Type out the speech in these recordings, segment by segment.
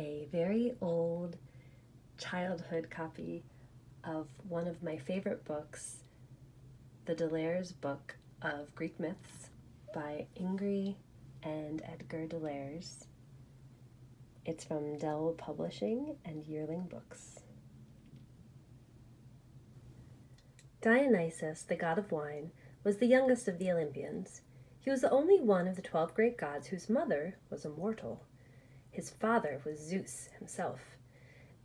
a very old childhood copy of one of my favorite books, the Delaire's Book of Greek Myths by Ingrid and Edgar Delaire's. It's from Dell Publishing and Yearling Books. Dionysus, the god of wine, was the youngest of the Olympians. He was the only one of the 12 great gods whose mother was immortal. His father was Zeus himself.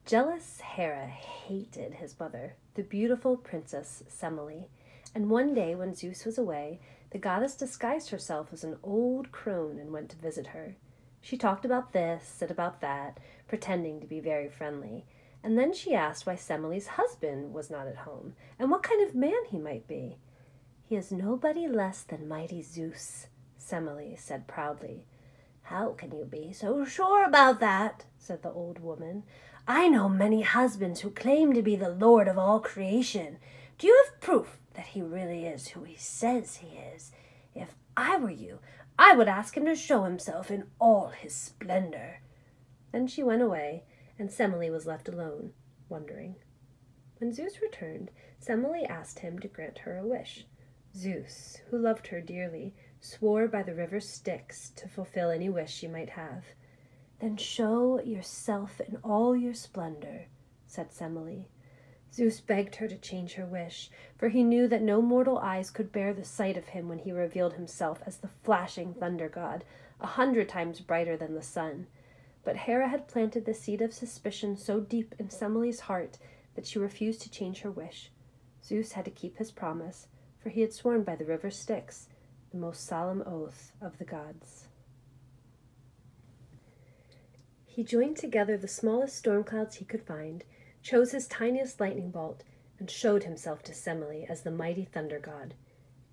Jealous Hera hated his mother, the beautiful princess Semele, and one day when Zeus was away, the goddess disguised herself as an old crone and went to visit her. She talked about this and about that, pretending to be very friendly, and then she asked why Semele's husband was not at home, and what kind of man he might be. "He is nobody less than mighty Zeus," Semele said proudly. "How can you be so sure about that?" said the old woman. "I know many husbands who claim to be the Lord of all creation. Do you have proof that he really is who he says he is? If I were you, I would ask him to show himself in all his splendor." Then she went away, and Semele was left alone, wondering. When Zeus returned, Semele asked him to grant her a wish. Zeus, who loved her dearly, swore by the river Styx to fulfill any wish she might have. "Then show yourself in all your splendor," said Semele. Zeus begged her to change her wish, for he knew that no mortal eyes could bear the sight of him when he revealed himself as the flashing thunder god, 100 times brighter than the sun. But Hera had planted the seed of suspicion so deep in Semele's heart that she refused to change her wish. Zeus had to keep his promise, for he had sworn by the river Styx, the most solemn oath of the gods. He joined together the smallest storm clouds he could find, chose his tiniest lightning bolt, and showed himself to Semele as the mighty thunder god.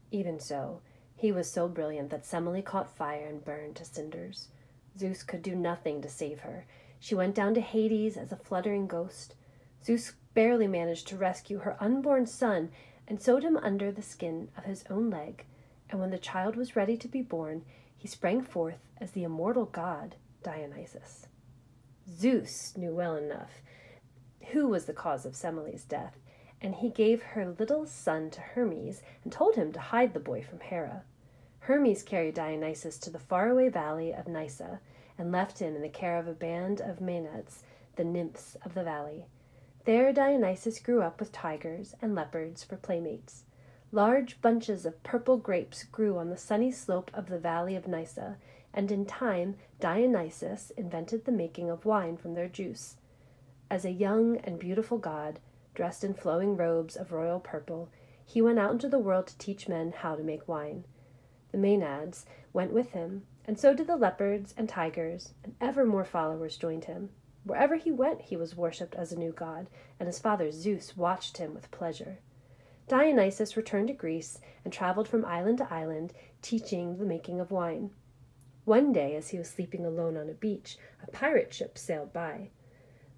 Even so, he was so brilliant that Semele caught fire and burned to cinders. Zeus could do nothing to save her. She went down to Hades as a fluttering ghost. Zeus barely managed to rescue her unborn son and sewed him under the skin of his own leg, and when the child was ready to be born, he sprang forth as the immortal god Dionysus. Zeus knew well enough who was the cause of Semele's death, and he gave her little son to Hermes and told him to hide the boy from Hera. Hermes carried Dionysus to the faraway valley of Nysa and left him in the care of a band of Maenads, the nymphs of the valley. There Dionysus grew up with tigers and leopards for playmates. Large bunches of purple grapes grew on the sunny slope of the valley of Nysa, and in time Dionysus invented the making of wine from their juice. As a young and beautiful god, dressed in flowing robes of royal purple, he went out into the world to teach men how to make wine. The Maenads went with him, and so did the leopards and tigers, and ever more followers joined him. Wherever he went, he was worshipped as a new god, and his father Zeus watched him with pleasure. Dionysus returned to Greece and traveled from island to island, teaching the making of wine. One day, as he was sleeping alone on a beach, a pirate ship sailed by.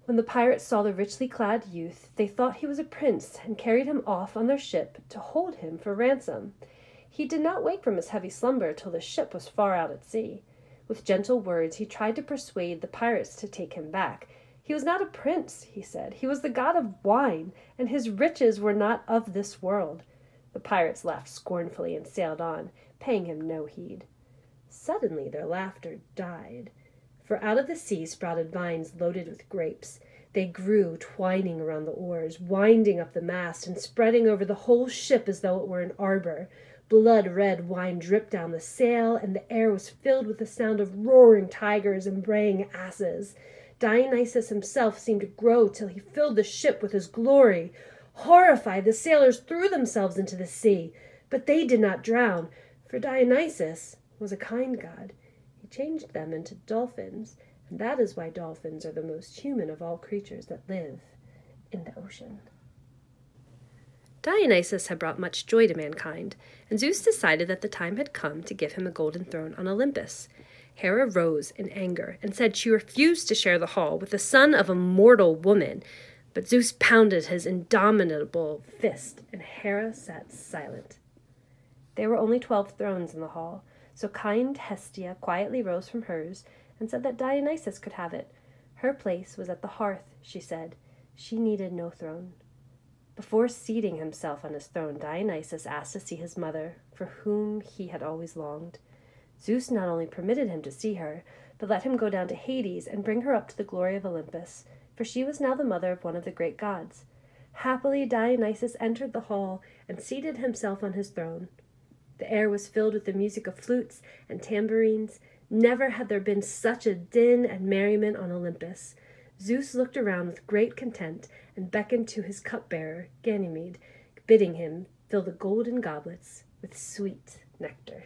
When the pirates saw the richly clad youth, they thought he was a prince and carried him off on their ship to hold him for ransom. He did not wake from his heavy slumber till the ship was far out at sea. With gentle words he tried to persuade the pirates to take him back. He was not a prince, he said. He was the god of wine, and his riches were not of this world. The pirates laughed scornfully and sailed on, paying him no heed. Suddenly their laughter died, for out of the sea sprouted vines loaded with grapes. They grew, twining around the oars, winding up the mast, and spreading over the whole ship as though it were an arbor. Blood-red wine dripped down the sail, and the air was filled with the sound of roaring tigers and braying asses. Dionysus himself seemed to grow till he filled the ship with his glory. Horrified, the sailors threw themselves into the sea, but they did not drown, for Dionysus was a kind god. He changed them into dolphins, and that is why dolphins are the most human of all creatures that live in the ocean. Dionysus had brought much joy to mankind, and Zeus decided that the time had come to give him a golden throne on Olympus. Hera rose in anger and said she refused to share the hall with the son of a mortal woman, but Zeus pounded his indomitable fist, and Hera sat silent. There were only 12 thrones in the hall, so kind Hestia quietly rose from hers and said that Dionysus could have it, Her place was at the hearth, she said. She needed no throne. Before seating himself on his throne, Dionysus asked to see his mother, for whom he had always longed. Zeus not only permitted him to see her, but let him go down to Hades and bring her up to the glory of Olympus, for she was now the mother of one of the great gods. Happily Dionysus entered the hall and seated himself on his throne. The air was filled with the music of flutes and tambourines. Never had there been such a din and merriment on Olympus. Zeus looked around with great content and beckoned to his cupbearer, Ganymede, bidding him fill the golden goblets with sweet nectar.